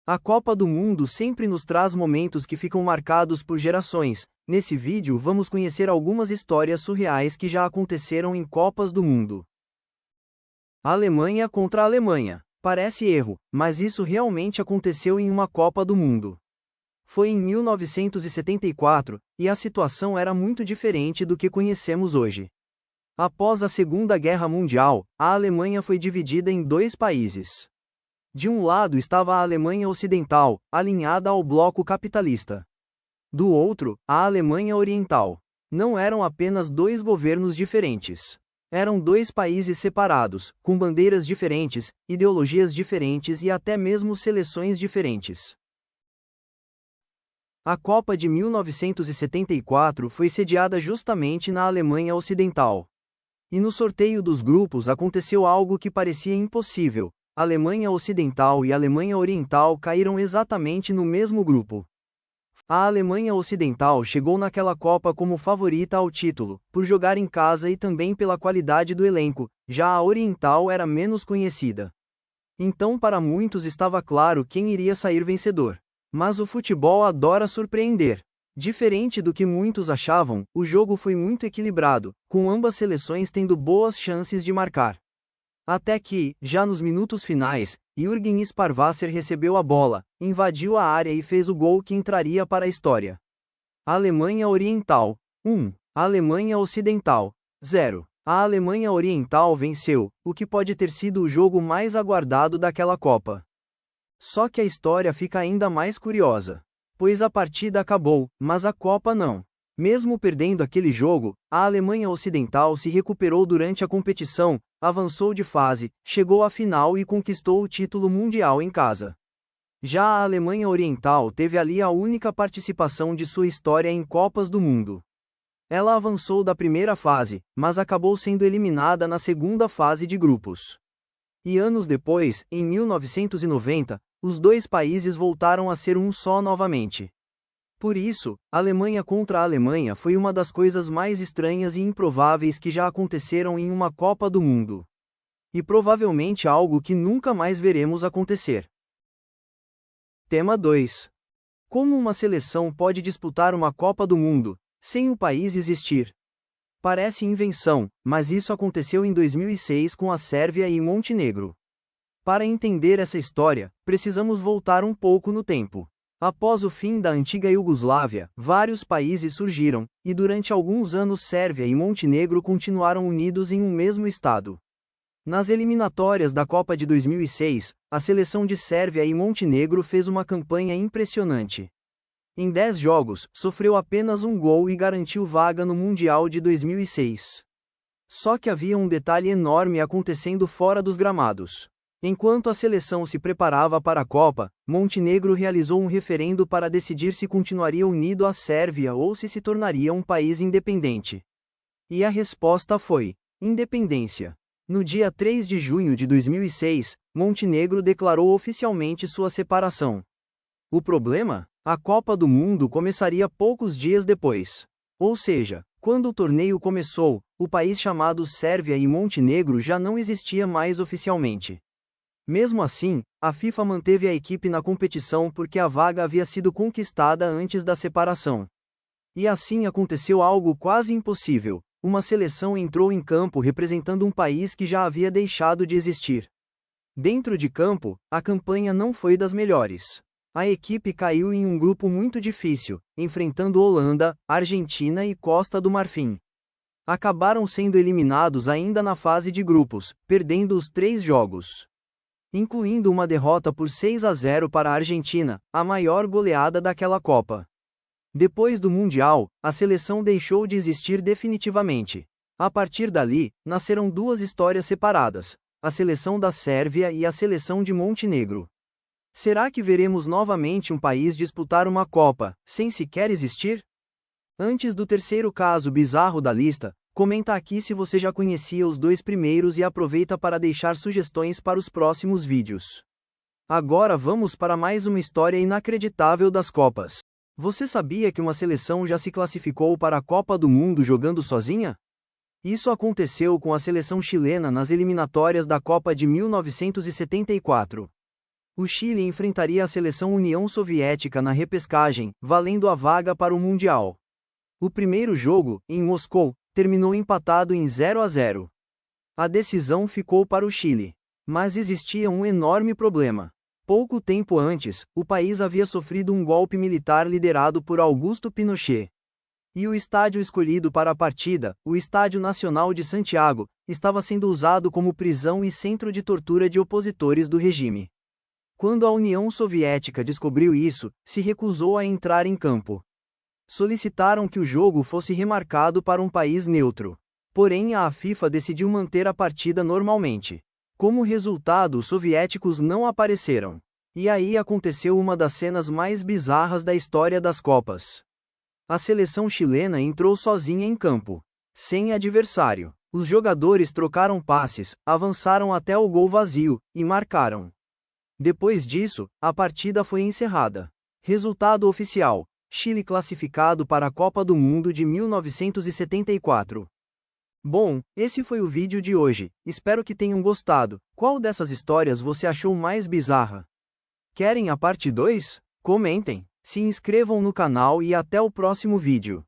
A Copa do Mundo sempre nos traz momentos que ficam marcados por gerações. Nesse vídeo vamos conhecer algumas histórias surreais que já aconteceram em Copas do Mundo. Alemanha contra a Alemanha. Parece erro, mas isso realmente aconteceu em uma Copa do Mundo. Foi em 1974, e a situação era muito diferente do que conhecemos hoje. Após a Segunda Guerra Mundial, a Alemanha foi dividida em dois países. De um lado estava a Alemanha Ocidental, alinhada ao bloco capitalista. Do outro, a Alemanha Oriental. Não eram apenas dois governos diferentes. Eram dois países separados, com bandeiras diferentes, ideologias diferentes e até mesmo seleções diferentes. A Copa de 1974 foi sediada justamente na Alemanha Ocidental. E no sorteio dos grupos aconteceu algo que parecia impossível. A Alemanha Ocidental e a Alemanha Oriental caíram exatamente no mesmo grupo. A Alemanha Ocidental chegou naquela Copa como favorita ao título, por jogar em casa e também pela qualidade do elenco, já a Oriental era menos conhecida. Então para muitos estava claro quem iria sair vencedor. Mas o futebol adora surpreender. Diferente do que muitos achavam, o jogo foi muito equilibrado, com ambas seleções tendo boas chances de marcar. Até que, já nos minutos finais, Jürgen Sparwasser recebeu a bola, invadiu a área e fez o gol que entraria para a história. Alemanha Oriental 1. Alemanha Ocidental 0. A Alemanha Oriental venceu, o que pode ter sido o jogo mais aguardado daquela Copa. Só que a história fica ainda mais curiosa. Pois a partida acabou, mas a Copa não. Mesmo perdendo aquele jogo, a Alemanha Ocidental se recuperou durante a competição, avançou de fase, chegou à final e conquistou o título mundial em casa. Já a Alemanha Oriental teve ali a única participação de sua história em Copas do Mundo. Ela avançou da primeira fase, mas acabou sendo eliminada na segunda fase de grupos. E anos depois, em 1990, os dois países voltaram a ser um só novamente. Por isso, Alemanha contra a Alemanha foi uma das coisas mais estranhas e improváveis que já aconteceram em uma Copa do Mundo. E provavelmente algo que nunca mais veremos acontecer. Tema 2. Como uma seleção pode disputar uma Copa do Mundo, sem o país existir? Parece invenção, mas isso aconteceu em 2006 com a Sérvia e Montenegro. Para entender essa história, precisamos voltar um pouco no tempo. Após o fim da antiga Iugoslávia, vários países surgiram, e durante alguns anos Sérvia e Montenegro continuaram unidos em um mesmo estado. Nas eliminatórias da Copa de 2006, a seleção de Sérvia e Montenegro fez uma campanha impressionante. Em 10 jogos, sofreu apenas um gol e garantiu vaga no Mundial de 2006. Só que havia um detalhe enorme acontecendo fora dos gramados. Enquanto a seleção se preparava para a Copa, Montenegro realizou um referendo para decidir se continuaria unido à Sérvia ou se tornaria um país independente. E a resposta foi: independência. No dia 3 de junho de 2006, Montenegro declarou oficialmente sua separação. O problema? A Copa do Mundo começaria poucos dias depois. Ou seja, quando o torneio começou, o país chamado Sérvia e Montenegro já não existia mais oficialmente. Mesmo assim, a FIFA manteve a equipe na competição porque a vaga havia sido conquistada antes da separação. E assim aconteceu algo quase impossível: uma seleção entrou em campo representando um país que já havia deixado de existir. Dentro de campo, a campanha não foi das melhores. A equipe caiu em um grupo muito difícil, enfrentando Holanda, Argentina e Costa do Marfim. Acabaram sendo eliminados ainda na fase de grupos, perdendo os 3 jogos. Incluindo uma derrota por 6-0 para a Argentina, a maior goleada daquela Copa. Depois do Mundial, a seleção deixou de existir definitivamente. A partir dali, nasceram duas histórias separadas: a seleção da Sérvia e a seleção de Montenegro. Será que veremos novamente um país disputar uma Copa, sem sequer existir? Antes do terceiro caso bizarro da lista, comenta aqui se você já conhecia os dois primeiros e aproveita para deixar sugestões para os próximos vídeos. Agora vamos para mais uma história inacreditável das Copas. Você sabia que uma seleção já se classificou para a Copa do Mundo jogando sozinha? Isso aconteceu com a seleção chilena nas eliminatórias da Copa de 1974. O Chile enfrentaria a seleção União Soviética na repescagem, valendo a vaga para o Mundial. O primeiro jogo, em Moscou, terminou empatado em 0-0. A decisão ficou para o Chile. Mas existia um enorme problema. Pouco tempo antes, o país havia sofrido um golpe militar liderado por Augusto Pinochet. E o estádio escolhido para a partida, o Estádio Nacional de Santiago, estava sendo usado como prisão e centro de tortura de opositores do regime. Quando a União Soviética descobriu isso, se recusou a entrar em campo. Solicitaram que o jogo fosse remarcado para um país neutro. Porém, a FIFA decidiu manter a partida normalmente. Como resultado, os soviéticos não apareceram. E aí aconteceu uma das cenas mais bizarras da história das Copas. A seleção chilena entrou sozinha em campo, sem adversário. Os jogadores trocaram passes, avançaram até o gol vazio e marcaram. Depois disso, a partida foi encerrada. Resultado oficial: Chile classificado para a Copa do Mundo de 1974. Bom, esse foi o vídeo de hoje, espero que tenham gostado. Qual dessas histórias você achou mais bizarra? Querem a parte 2? Comentem, se inscrevam no canal e até o próximo vídeo.